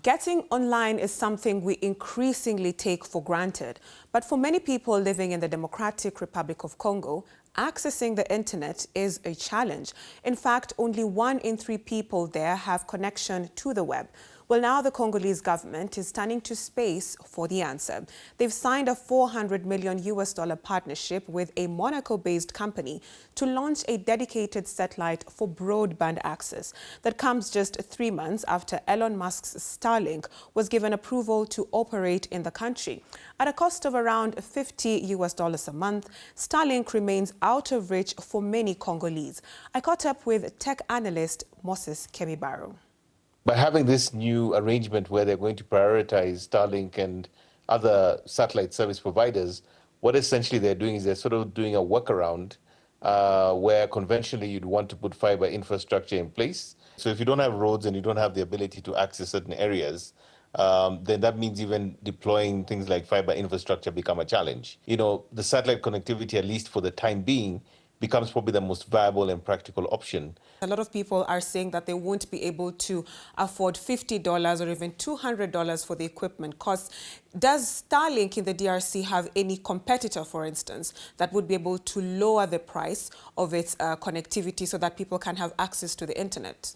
Getting online is something we increasingly take for granted. But for many people living in the Democratic Republic of Congo, accessing the internet is a challenge. In fact, only 1 in 3 people there have connection to the web. Well, now the Congolese government is turning to space for the answer. They've signed a $400 million partnership with a Monaco-based company to launch a dedicated satellite for broadband access. That comes just 3 months after Elon Musk's Starlink was given approval to operate in the country. At a cost of around $50 a month, Starlink remains out of reach for many Congolese. I caught up with tech analyst Moses Kemibaro. By having this new arrangement where they're going to prioritize Starlink and other satellite service providers, what essentially they're doing is they're sort of doing a workaround where conventionally you'd want to put fiber infrastructure in place. So if you don't have roads and you don't have the ability to access certain areas, then that means even deploying things like fiber infrastructure become a challenge. You know, the satellite connectivity, at least for the time being, becomes probably the most viable and practical option. A lot of people are saying that they won't be able to afford $50 or even $200 for the equipment costs. Does Starlink in the DRC have any competitor, for instance, that would be able to lower the price of its connectivity so that people can have access to the internet?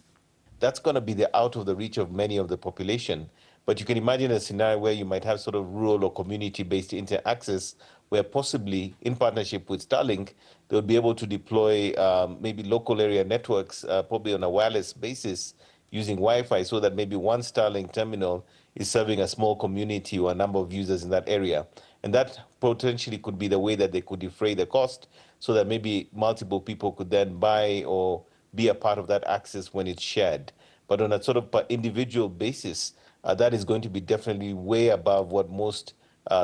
That's going to be out of the reach of many of the population. But you can imagine a scenario where you might have sort of rural or community-based internet access where possibly, in partnership with Starlink, they'll be able to deploy maybe local area networks, probably on a wireless basis, using Wi-Fi, so that maybe one Starlink terminal is serving a small community or a number of users in that area. And that potentially could be the way that they could defray the cost, so that maybe multiple people could then buy or be a part of that access when it's shared. But on a sort of individual basis, that is going to be definitely way above what most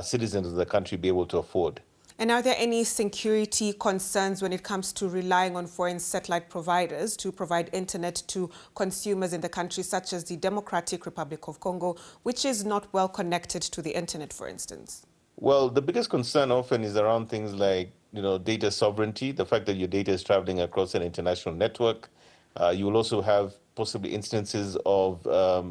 citizens of the country be able to afford. And are there any security concerns when it comes to relying on foreign satellite providers to provide internet to consumers in the country, such as the Democratic Republic of Congo, which is not well connected to the internet, for instance? Well, the biggest concern often is around things like, data sovereignty, the fact that your data is traveling across an international network. You will also have possibly instances of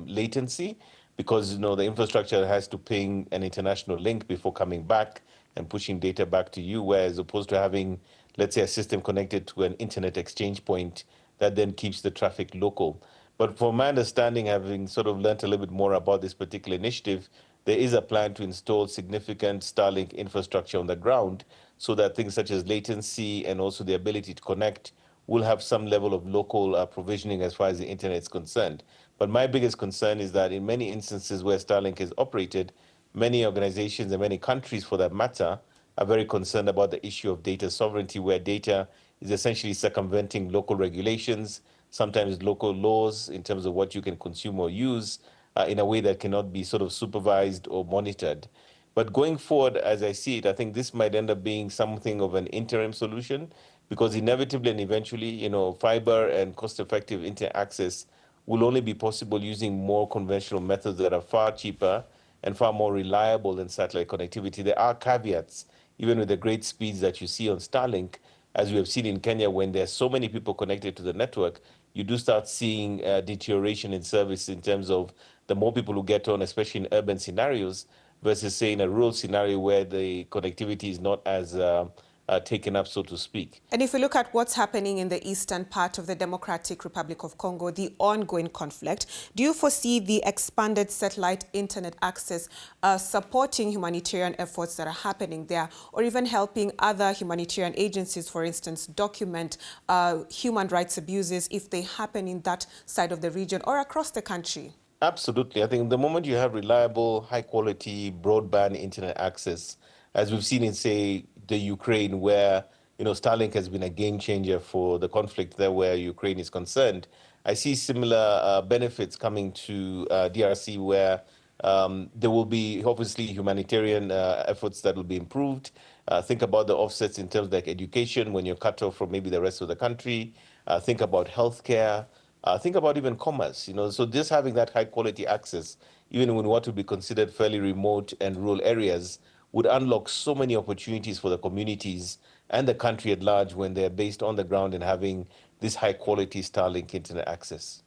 latency, because the infrastructure has to ping an international link before coming back and pushing data back to you, whereas opposed to having, let's say, a system connected to an internet exchange point that then keeps the traffic local. But from my understanding, having sort of learned a little bit more about this particular initiative, there is a plan to install significant Starlink infrastructure on the ground so that things such as latency and also the ability to connect will have some level of local provisioning as far as the internet is concerned. But my biggest concern is that in many instances where Starlink is operated, many organizations and many countries, for that matter, are very concerned about the issue of data sovereignty, where data is essentially circumventing local regulations, sometimes local laws in terms of what you can consume or use in a way that cannot be sort of supervised or monitored. But going forward, as I see it, I think this might end up being something of an interim solution, because inevitably and eventually, fiber and cost-effective internet access will only be possible using more conventional methods that are far cheaper and far more reliable than satellite connectivity. There are caveats, even with the great speeds that you see on Starlink, as we have seen in Kenya. When there are so many people connected to the network, you do start seeing deterioration in service in terms of the more people who get on, especially in urban scenarios, versus, say, in a rural scenario where the connectivity is not as taken up, so to speak. And if we look at what's happening in the eastern part of the Democratic Republic of Congo, the ongoing conflict, do you foresee the expanded satellite internet access supporting humanitarian efforts that are happening there, or even helping other humanitarian agencies, for instance, document human rights abuses if they happen in that side of the region or across the country? Absolutely. I think the moment you have reliable, high-quality broadband internet access, as we've seen in, say, the Ukraine, where Starlink has been a game changer for the conflict there where Ukraine is concerned, I see similar benefits coming to DRC, where there will be obviously humanitarian efforts that will be improved. Think about the offsets in terms of like education when you're cut off from maybe the rest of the country. Think about healthcare. Think about even commerce. So just having that high quality access, even in what would be considered fairly remote and rural areas, would unlock so many opportunities for the communities and the country at large when they're based on the ground and having this high-quality Starlink internet access.